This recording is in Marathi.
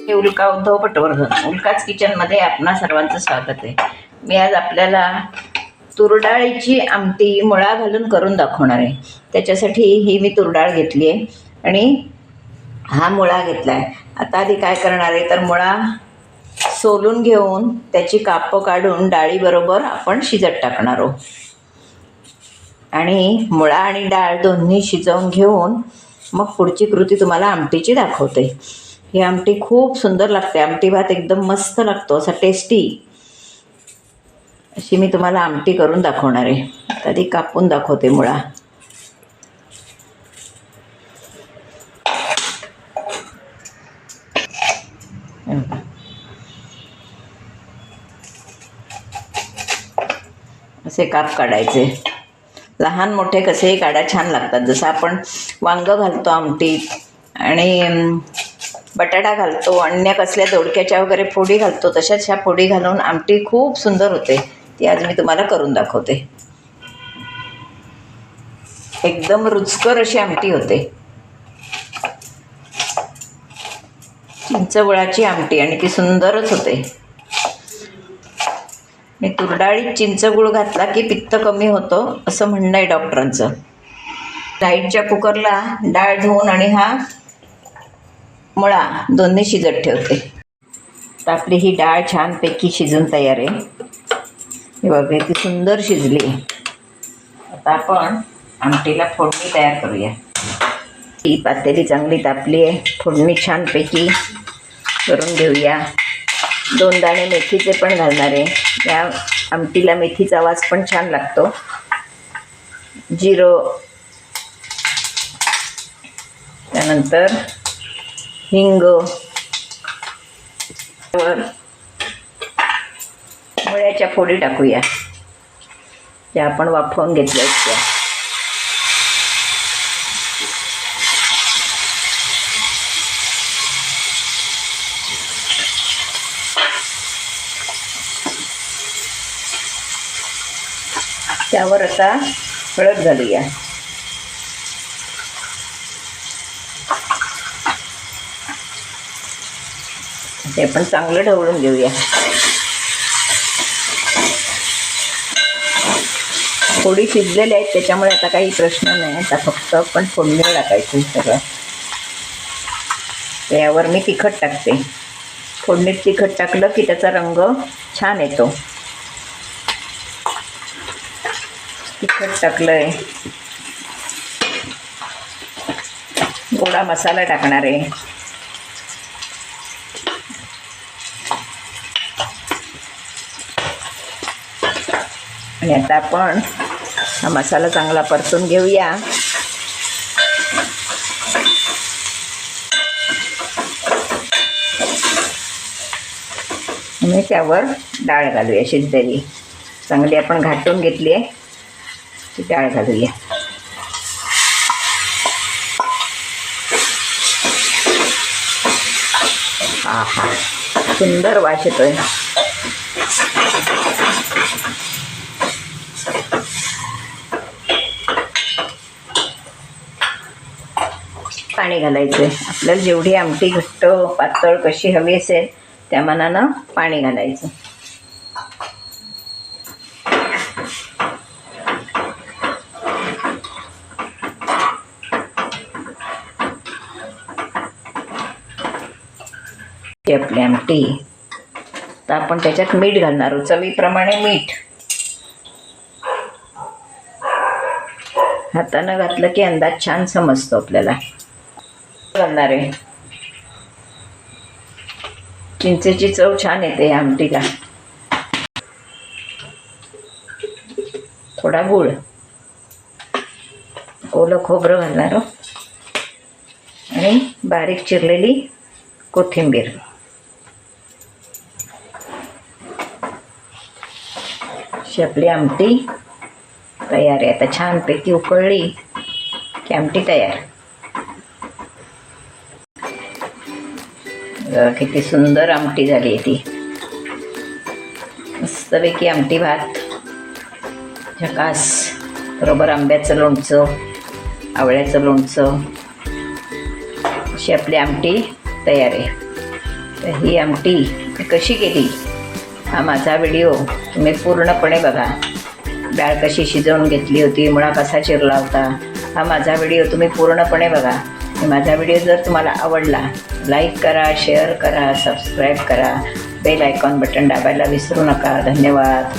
हे उल्का उद्धव पटवर्धन उल्काच किचनमध्ये आपणा सर्वांचं स्वागत आहे. मी आज आपल्याला तुरडाळीची आमटी मुळा घालून करून दाखवणार आहे. त्याच्यासाठी ही मी तुरडाळ घेतली आहे आणि हा मुळा घेतला आहे. आता आधी काय करणार आहे तर मुळा सोलून घेऊन त्याची कापं काढून डाळीबरोबर आपण शिजत टाकणार आहोत. आणि मुळा आणि डाळ दोन्ही शिजवून घेऊन मग पुढची कृती तुम्हाला आमटीची दाखवते. ही आमटी खूप सुंदर लागते. आमटी भात एकदम मस्त लागतो, असा टेस्टी. अशी मी तुम्हाला आमटी करून दाखवणार आहे. आधी कापून दाखवते मुळा. असे काप काढायचे. लहान मोठे कसेही काढा, छान लागतात. जसं आपण वांगं घालतो आमटीत आणि बटाटा घालतो, अन्य कसल्या दोडक्याच्या वगैरे फोडी घालतो, तशाच ह्या फोडी घालून आमटी खूप सुंदर होते. ती आज मी तुम्हाला करून दाखवते. एकदम रुचकर अशी आमटी होते. चिंचगुळाची आमटी आणि ती सुंदरच होते. मी तुरडाळीत चिंचगुळ घातला की पित्त कमी होतं असं म्हणणं आहे डॉक्टरांचं. लाईटच्या कुकरला डाळ धुवून आणि हा मुळा दोन्ही शिजत ठेवते. तर आपली ही डाळ छानपैकी शिजून तयार आहे. हे बघा ती सुंदर शिजली. आता आपण आमटीला फोडणी तयार करूया. ही पातेली चांगली तापली आहे. फोडणी छानपैकी करून घेऊया. 2 दाणे मेथीचे पण घालणार आहे. या आमटीला मेथीचा वास पण छान लागतो. जिरं, त्यानंतर हिंग, मुळ्याच्या फोडी टाकूया ज्या आपण वाफवून घेतल्या त्या. त्यावर आता हळद घालूया. ते पण चांगलं ढवळून घेऊया. थोडी शिजलेली आहेत त्याच्यामुळे आता काही प्रश्न नाही. आता फक्त आपण फोडणीला टाकायचं सगळं. त्यावर मी तिखट टाकते. फोडणीत तिखट टाकलं की त्याचा रंग छान येतो. तिखट टाकलंय. गोडा मसाला टाकणार आहे. आणि आता आपण हा मसाला चांगला परतून घेऊया. आणि त्यावर डाळ घालूया शिजलेली. चांगली आपण घाटून घेतली आहे ती डाळ घालूया. आहा, सुंदर वास येतोय. पाणी घालायचं. आपल्याला जेवढी आमटी घट्ट पातळ कशी हवी असेल त्या मानानं पाणी घालायचं. आपली आमटी. तर आपण त्याच्यात मीठ घालणार आहोत, चवीप्रमाणे मीठ. हातानं घातलं की अंदाज छान समजतो आपल्याला. घालणार आहे. चिंचेची चव छान येते या आमटीला. थोडा गूळ, ओलं खोबरं घालणार आणि बारीक चिरलेली कोथिंबीर. अशी आपली आमटी तयार आहे. आता छानपैकी उकळली की आमटी तयार. किती सुंदर आमटी झाली आहे ती. मस्तपैकी आमटी भात, झकास. बरोबर आंब्याचं लोणचं, आवळ्याचं लोणचं, अशी आपली आमटी तयार आहे. तर ही आमटी मी कशी केली हा माझा व्हिडिओ तुम्ही पूर्णपणे बघा. डाळ कशी शिजवून घेतली होती, मुळा कसा चिरला होता, हा माझा व्हिडिओ तुम्ही पूर्णपणे बघा. आणि माझा व्हिडिओ जर तुम्हाला आवडला लाईक करा, शेअर करा, सबस्क्राईब करा, बेल आयकॉन बटन दाबायला विसरू नका. धन्यवाद.